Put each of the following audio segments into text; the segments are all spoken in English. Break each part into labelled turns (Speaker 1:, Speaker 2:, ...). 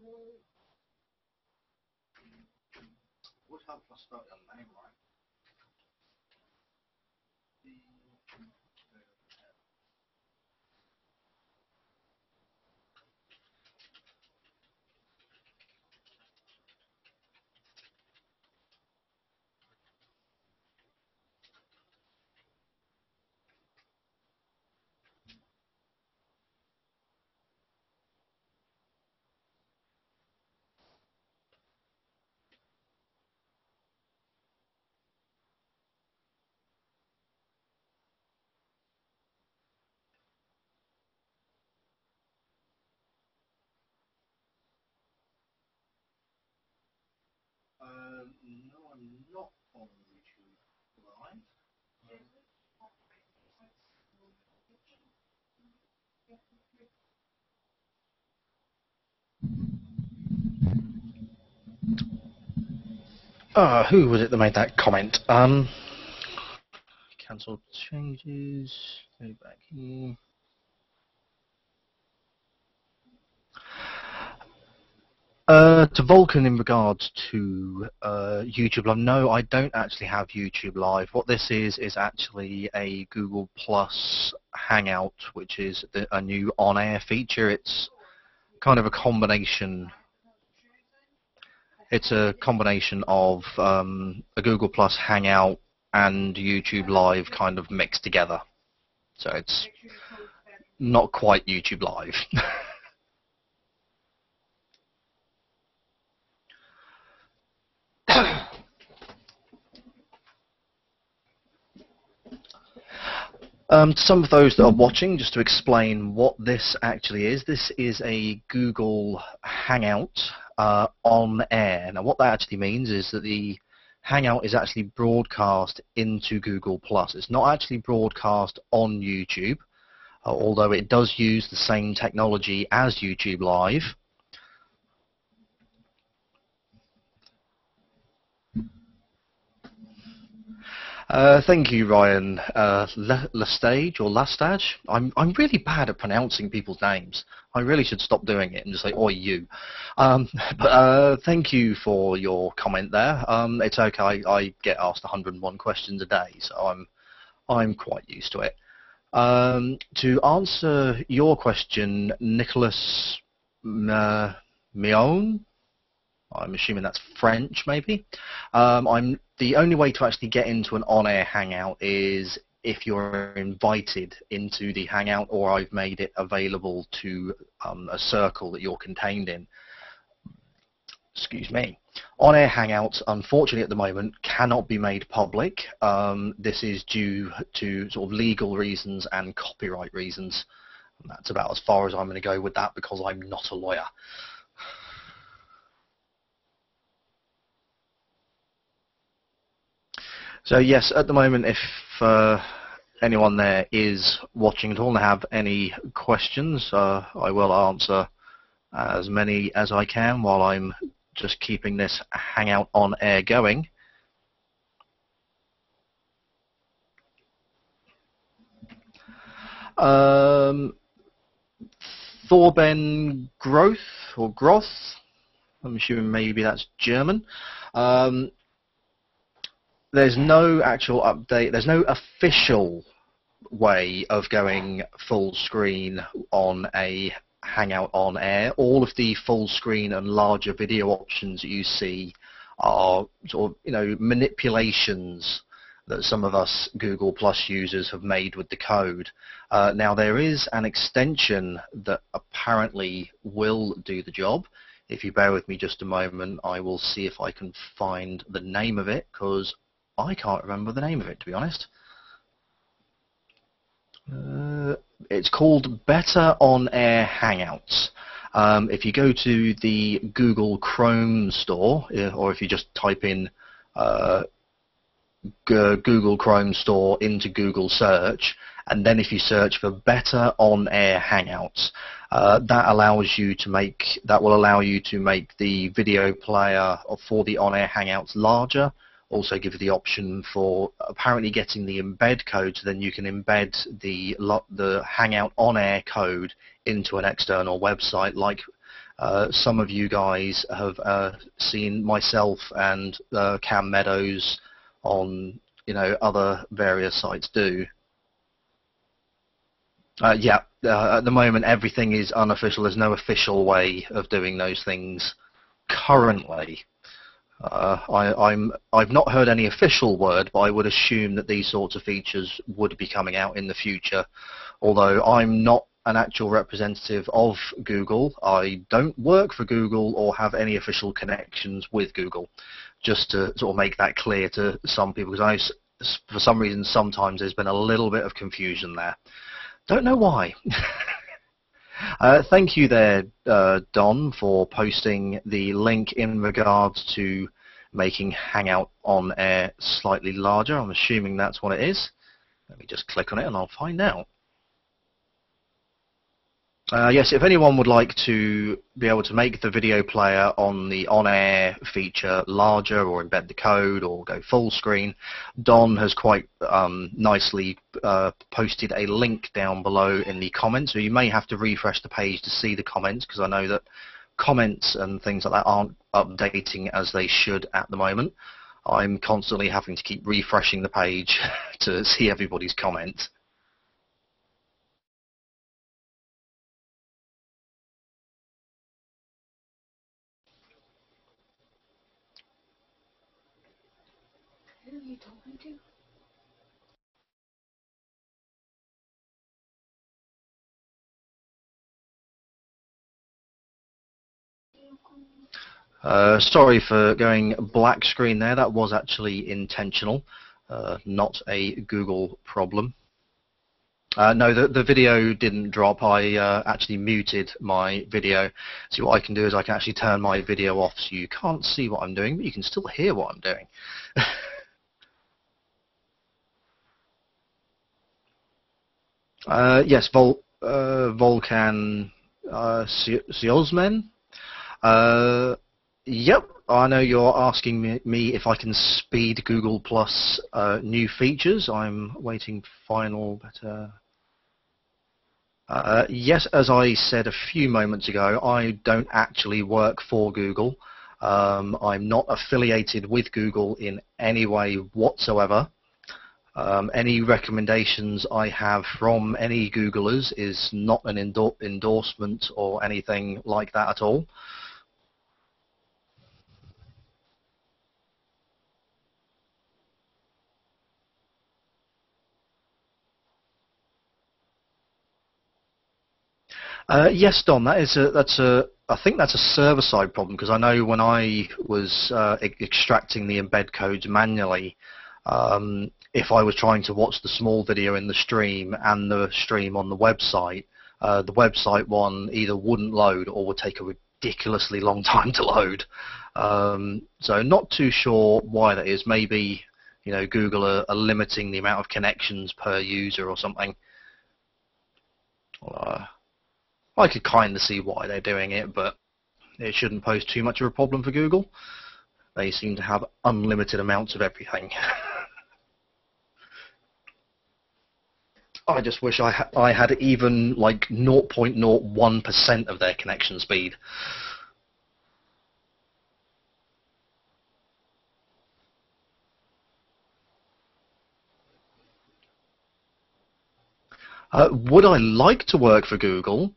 Speaker 1: Would help if I spelled your name right. No, I'm not on YouTube Live. Who was it that made that comment? Cancel changes. Go back here. To Vulcan in regards to YouTube Live, no, I don't actually have YouTube Live. What this is actually a Google Plus Hangout, which is a new on-air feature. It's kind of a combination. It's a combination of a Google Plus Hangout and YouTube Live kind of mixed together. So it's not quite YouTube Live. Some of those that are watching, just to explain what this actually is a Google Hangout on air. Now what that actually means is that the Hangout is actually broadcast into Google+. It's not actually broadcast on YouTube, although it does use the same technology as YouTube Live. Thank you, Ryan. Lestage or Lastage? I'm really bad at pronouncing people's names. I really should stop doing it and just say, "Oi, you." But thank you for your comment there. It's okay. I get asked 101 questions a day, so I'm quite used to it. To answer your question, Nicholas Mion. I'm assuming that's French, maybe. The only way to actually get into an on-air Hangout is if you're invited into the Hangout, or I've made it available to a circle that you're contained in. Excuse me. On-air Hangouts, unfortunately at the moment, cannot be made public. This is due to sort of legal reasons and copyright reasons. And that's about as far as I'm going to go with that, because I'm not a lawyer. So yes, at the moment, if anyone there is watching at all and have any questions, I will answer as many as I can while I'm just keeping this Hangout on air going. Thorben Groth or Groth, I'm assuming maybe that's German. There's no actual update, there's no official way of going full screen on a Hangout on air. All of the full screen and larger video options that you see are sort of, manipulations that some of us Google Plus users have made with the code. Now there is an extension that apparently will do the job. If you bear with me just a moment, I will see if I can find the name of it, because I can't remember the name of it, to be honest. It's called Better On Air Hangouts. If you go to the Google Chrome store, or if you just type in Google Chrome store into Google search, and then if you search for Better On Air Hangouts, that will allow you to make the video player for the on air Hangouts larger. Also give you the option for apparently getting the embed code, so then you can embed the Hangout on-air code into an external website like Some of you guys have seen myself and Cam Meadows on other various sites do. Yeah, at the moment everything is unofficial. There's no official way of doing those things currently. I've not heard any official word, but I would assume that these sorts of features would be coming out in the future. Although I'm not an actual representative of Google, I don't work for Google or have any official connections with Google. Just to sort of make that clear to some people, because for some reason sometimes there's been a little bit of confusion there. Don't know why. Thank you there, Don, for posting the link in regards to making Hangout on Air slightly larger. I'm assuming that's what it is. Let me just click on it and I'll find out. Yes, if anyone would like to be able to make the video player on the on-air feature larger or embed the code or go full screen, Don has quite nicely posted a link down below in the comments, so you may have to refresh the page to see the comments, because I know that comments and things like that aren't updating as they should at the moment. I'm constantly having to keep refreshing the page to see everybody's comments.
Speaker 2: Who are you talking to?
Speaker 1: Sorry for going black screen there. That was actually intentional, not a Google problem. No, the video didn't drop. I actually muted my video. So what I can do is I can actually turn my video off so you can't see what I'm doing, but you can still hear what I'm doing. Yes, Volkan Siosmen. Yep, I know you're asking me if I can speed Google Plus new features. I'm waiting final, but yes, as I said a few moments ago, I don't actually work for Google. I'm not affiliated with Google in any way whatsoever. Any recommendations I have from any Googlers is not an endorsement or anything like that at all. Yes, Don, I think that's a server-side problem, because I know when I was extracting the embed codes manually, if I was trying to watch the small video in the stream and the stream on the website one either wouldn't load or would take a ridiculously long time to load. So not too sure why that is. Maybe Google are limiting the amount of connections per user or something. I could kind of see why they're doing it, but it shouldn't pose too much of a problem for Google. They seem to have unlimited amounts of everything. I just wish I had even like 0.01% of their connection speed. Would I like to work for Google?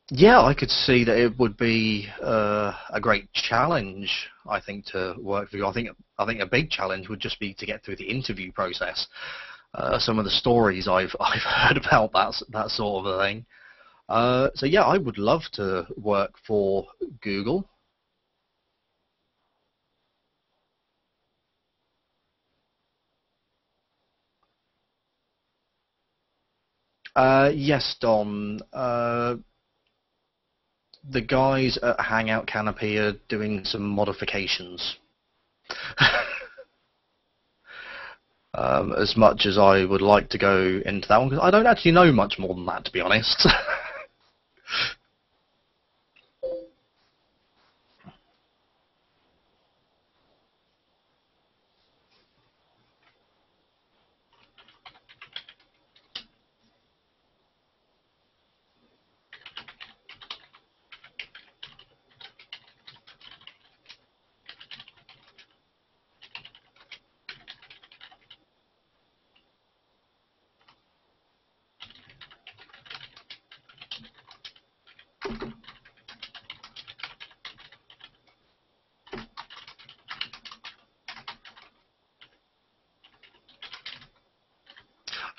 Speaker 1: Yeah, I could see that it would be a great challenge, I think, to work for Google. I think a big challenge would just be to get through the interview process. Some of the stories I've heard about that sort of a thing. So yeah, I would love to work for Google. Yes, Don. The guys at Hangout Canopy are doing some modifications. As much as I would like to go into that one, because I don't actually know much more than that, to be honest.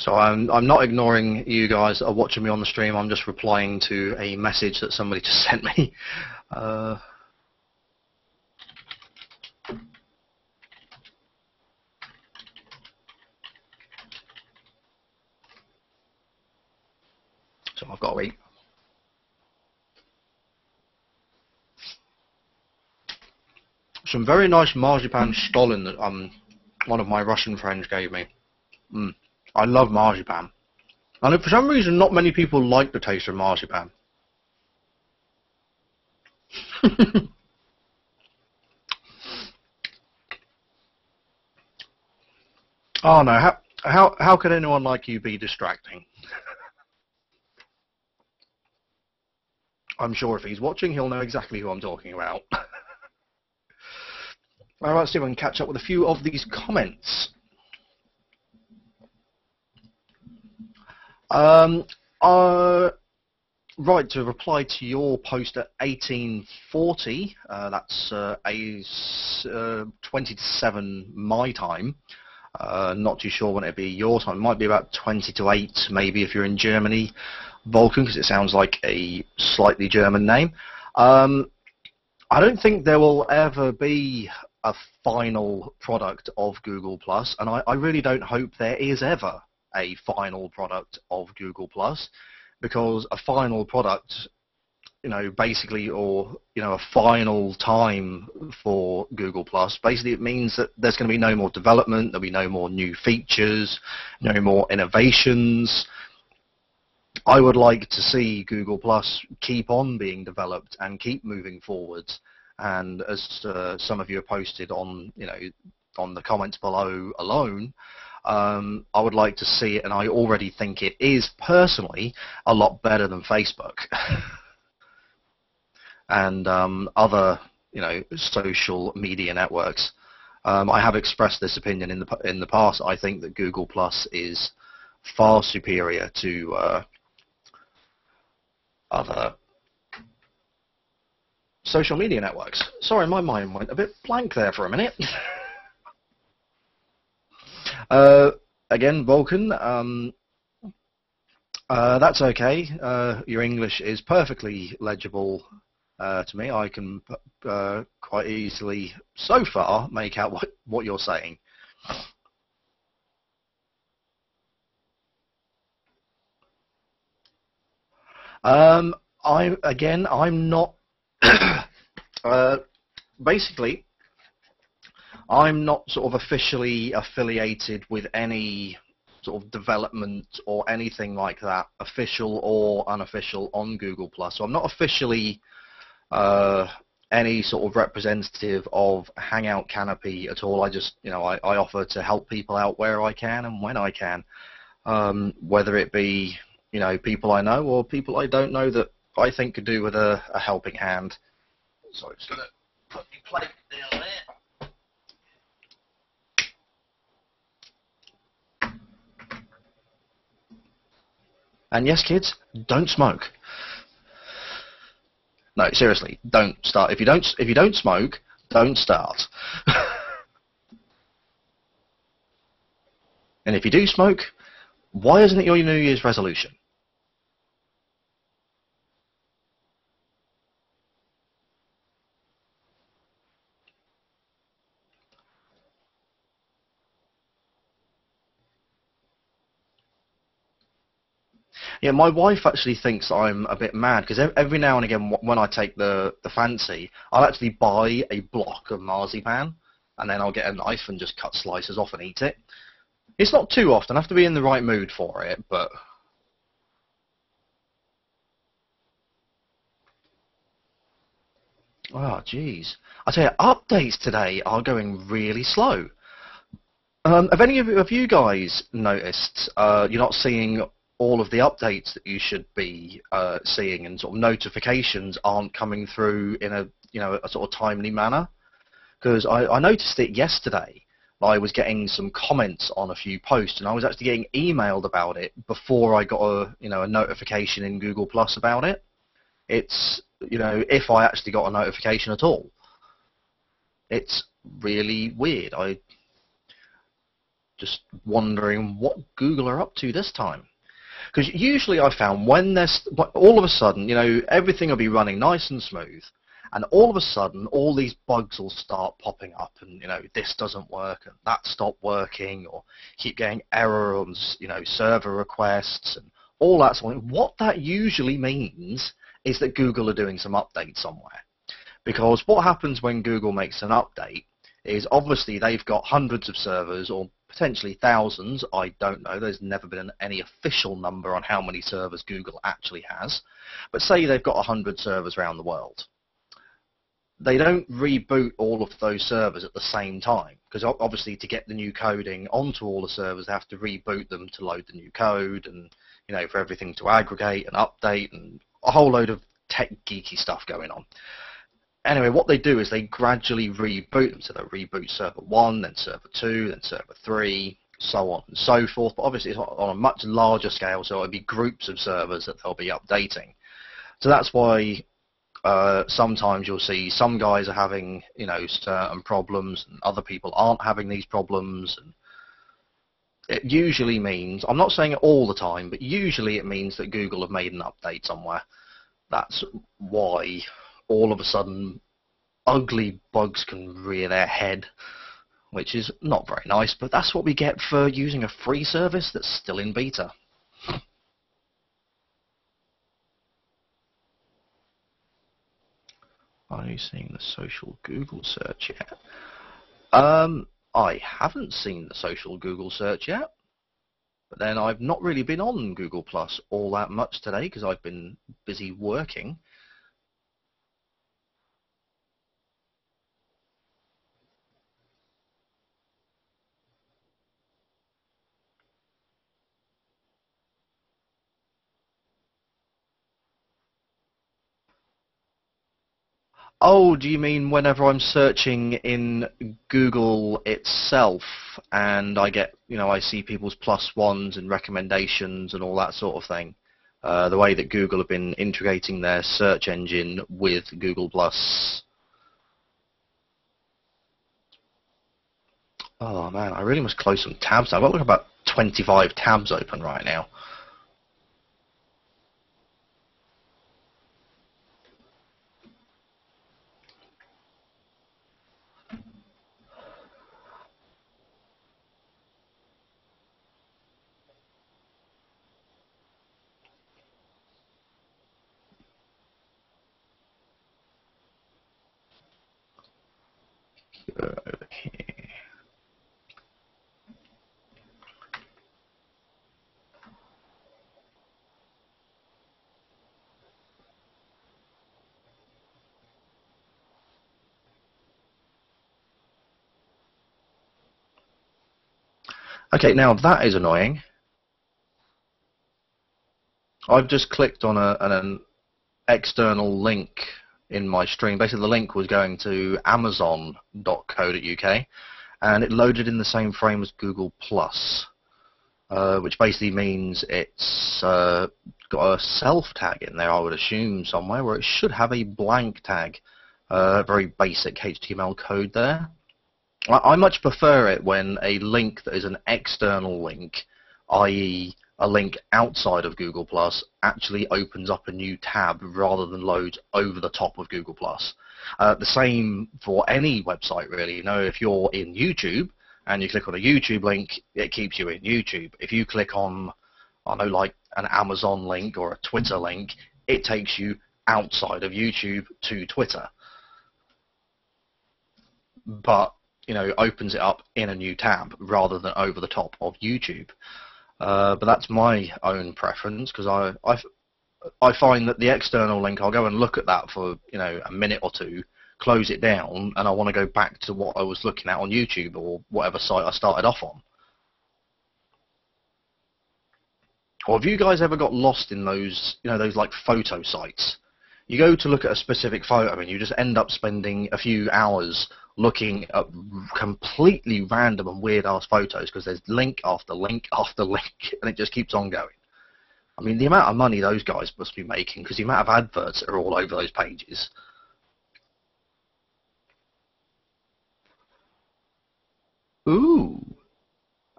Speaker 1: So I'm not ignoring you guys that are watching me on the stream. I'm just replying to a message that somebody just sent me. So I've got to eat. Some very nice marzipan stollen that one of my Russian friends gave me. I love marzipan. And for some reason, not many people like the taste of marzipan. Oh no, how could anyone like you be distracting? I'm sure if he's watching, he'll know exactly who I'm talking about. Alright, let's see if I can catch up with a few of these comments. Right, to reply to your post at 1840, that's 20 to 7 my time. Not too sure when it'd be your time. It might be about 20 to 8, maybe, if you're in Germany, Vulcan, because it sounds like a slightly German name. I don't think there will ever be a final product of Google+, and I really don't hope there is ever a final product of Google+, because a final product, basically, or, a final time for Google+, basically it means that there's going to be no more development, there'll be no more new features, no more innovations. I would like to see Google+ keep on being developed and keep moving forwards. And as some of you have posted on, on the comments below alone, I would like to see it, and I already think it is personally a lot better than Facebook and other, social media networks. I have expressed this opinion in the past. I think that Google+ is far superior to other social media networks. Sorry, my mind went a bit blank there for a minute. Again, Vulcan, that's okay. Your English is perfectly legible to me. I can quite easily, so far, make out what you're saying. I'm not basically, I'm not sort of officially affiliated with any sort of development or anything like that, official or unofficial, on Google+. So I'm not officially any sort of representative of Hangout Canopy at all. I just, I offer to help people out where I can and when I can, whether it be, people I know or people I don't know that I think could do with a helping hand. So I'm just going to put my plate down there. And yes, kids, don't smoke. No, seriously, don't start. If you don't smoke, don't start. And if you do smoke, why isn't it your New Year's resolution? Yeah, my wife actually thinks I'm a bit mad, because every now and again when I take the fancy, I'll actually buy a block of marzipan, and then I'll get a knife and just cut slices off and eat it. It's not too often. I have to be in the right mood for it, but... Oh, jeez. I tell you, updates today are going really slow. Have any of you guys noticed you're not seeing all of the updates that you should be seeing, and sort of notifications aren't coming through in a a sort of timely manner? Because I noticed it yesterday. I was getting some comments on a few posts, and I was actually getting emailed about it before I got a notification in Google Plus about it. It's if I actually got a notification at all. It's really weird. just wondering what Google are up to this time. Because usually I found when there's, all of a sudden, you know, everything will be running nice and smooth, and all of a sudden all these bugs will start popping up, and, you know, this doesn't work and that stopped working, or keep getting errors, you know, server requests and all that sort of thing. What that usually means is that Google are doing some updates somewhere. Because what happens when Google makes an update is obviously they've got hundreds of servers, or potentially thousands, I don't know, there's never been any official number on how many servers Google actually has, but say they've got 100 servers around the world. They don't reboot all of those servers at the same time, because obviously to get the new coding onto all the servers they have to reboot them to load the new code, and, you know, for everything to aggregate and update, and a whole load of tech geeky stuff going on. Anyway, what they do is they gradually reboot them. So they'll reboot server 1, then server 2, then server 3, so on and so forth. But obviously it's on a much larger scale, so it'll be groups of servers that they'll be updating. So that's why sometimes you'll see some guys are having, you know, certain problems, and other people aren't having these problems. And it usually means, I'm not saying it all the time, but usually it means that Google have made an update somewhere. That's why all of a sudden ugly bugs can rear their head, which is not very nice, but that's what we get for using a free service that's still in beta. Are you seeing the social Google search yet? I haven't seen the social Google search yet, but then I've not really been on Google Plus all that much today because I've been busy working. Oh, do you mean whenever I'm searching in Google itself and I get, you know, I see people's +1s and recommendations and all that sort of thing? The way that Google have been integrating their search engine with Google Plus. Oh man, I really must close some tabs. I've got like about 25 tabs open right now. Over here. Okay, now that is annoying. I've just clicked on an external link in my stream. Basically, the link was going to amazon.co.uk, and it loaded in the same frame as Google Plus, which basically means it's got a self tag in there, I would assume, somewhere, where it should have a blank tag, very basic HTML code there. I much prefer it when a link that is an external link, i.e. a link outside of Google Plus, actually opens up a new tab rather than loads over the top of Google Plus. The same for any website, really. You know, if you're in YouTube and you click on a YouTube link, it keeps you in YouTube. If you click on, I don't know, like an Amazon link or a Twitter link, it takes you outside of YouTube to Twitter. But, you know, opens it up in a new tab rather than over the top of YouTube. But that's my own preference, because I find that the external link, I'll go and look at that for, you know, a minute or two, close it down, and I want to go back to what I was looking at on YouTube or whatever site I started off on. Or have you guys ever got lost in those, you know, those like photo sites? You go to look at a specific photo and you just end up spending a few hours looking at completely random and weird-ass photos because there's link after link after link, and it just keeps on going. I mean, the amount of money those guys must be making, because the amount of adverts that are all over those pages. Ooh.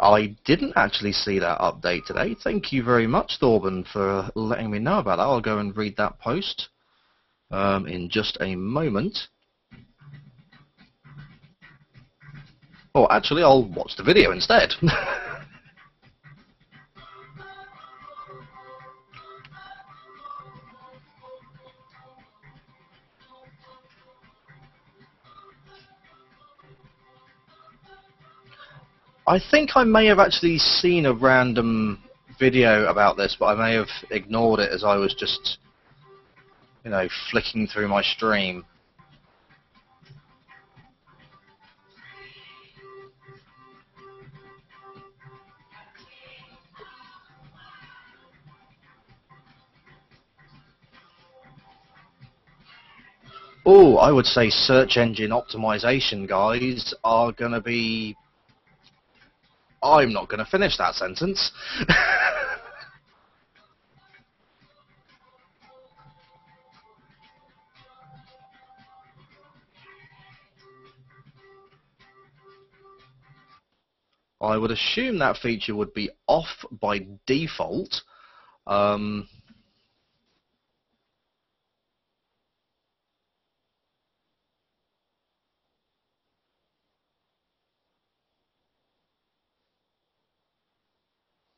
Speaker 1: I didn't actually see that update today. Thank you very much, Thorben, for letting me know about that. I'll go and read that post in just a moment. Or actually, I'll watch the video instead. I think I may have actually seen a random video about this, but I may have ignored it as I was just, you know, flicking through my stream. Oh, I would say search engine optimization guys are going to be... I'm not going to finish that sentence. I would assume that feature would be off by default.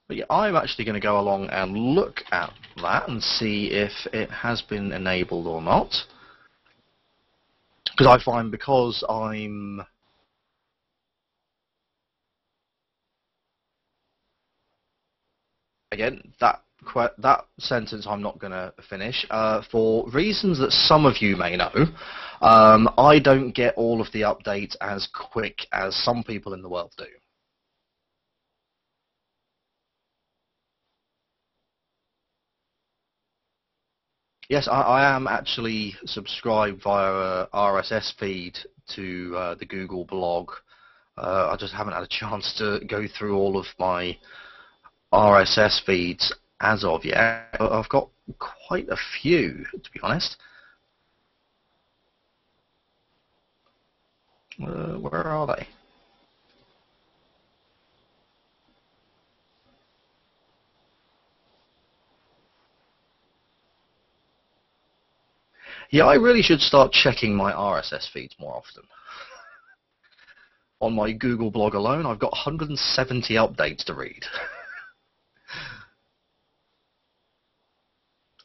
Speaker 1: But yeah, I'm actually going to go along and look at that and see if it has been enabled or not. Because I find because I'm... Again, that sentence I'm not going to finish. For reasons that some of you may know, I don't get all of the updates as quick as some people in the world do. Yes, I am actually subscribed via a RSS feed to the Google blog. I just haven't had a chance to go through all of my RSS feeds as of yet. I've got quite a few, to be honest. Where are they? Yeah, I really should start checking my RSS feeds more often. On my Google blog alone, I've got 170 updates to read.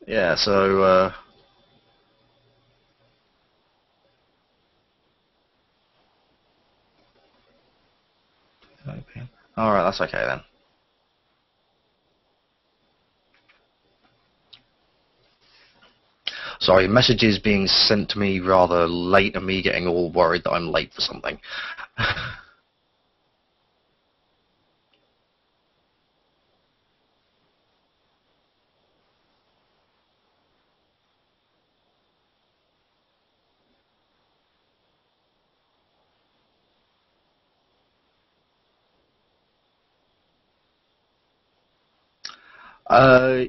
Speaker 1: Yeah, so... Alright, that's okay then. Sorry, messages being sent to me rather late and me getting all worried that I'm late for something.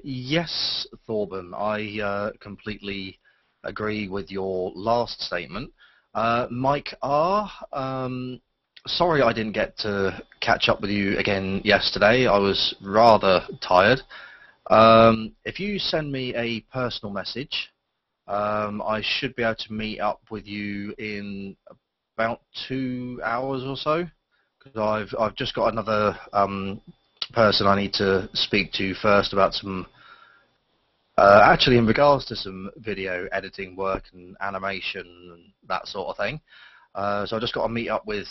Speaker 1: Yes, Thorben, I completely agree with your last statement. Mike R., sorry I didn't get to catch up with you again yesterday. I was rather tired. If you send me a personal message, I should be able to meet up with you in about 2 hours or so, because I've just got another person I need to speak to first about some, actually in regards to some video editing work and animation and that sort of thing. So I just got to meet up with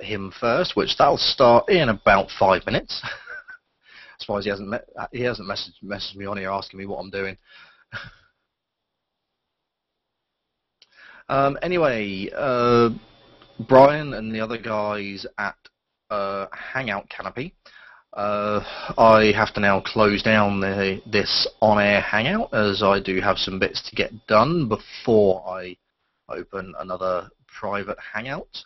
Speaker 1: him first, which that'll start in about 5 minutes. As far as he hasn't messaged me on here asking me what I'm doing. Anyway, Brian and the other guys at Hangout Canopy, I have to now close down this on-air Hangout, as I do have some bits to get done before I open another private Hangout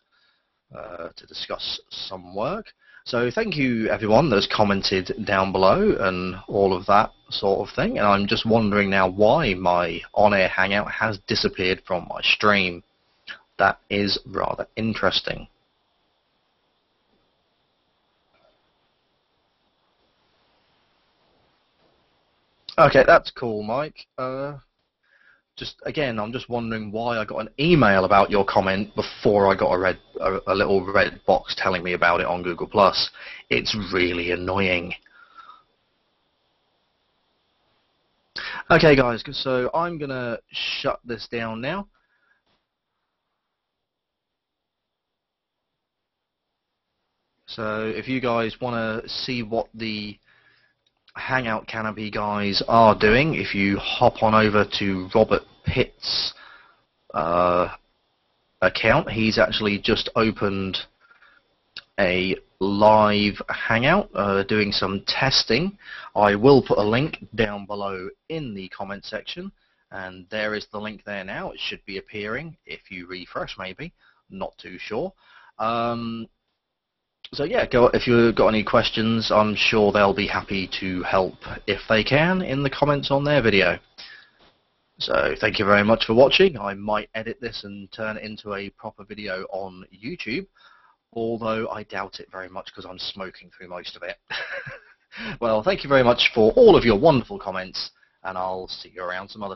Speaker 1: to discuss some work. So thank you everyone that's commented down below and all of that sort of thing, and I'm just wondering now why my on-air Hangout has disappeared from my stream. That is rather interesting. Okay, that's cool, Mike. Just again, I'm just wondering why I got an email about your comment before I got a little red box telling me about it on Google+. It's really annoying. Okay, guys, so I'm gonna shut this down now. So if you guys want to see what the Hangout Canopy guys are doing, if you hop on over to Robert Pitt's account, he's actually just opened a live Hangout doing some testing. I will put a link down below in the comment section, and there is the link there now. It should be appearing if you refresh, maybe. Not too sure. So yeah, if you've got any questions, I'm sure they'll be happy to help if they can in the comments on their video. So thank you very much for watching. I might edit this and turn it into a proper video on YouTube, although I doubt it very much because I'm smoking through most of it. Well, thank you very much for all of your wonderful comments, and I'll see you around some other time.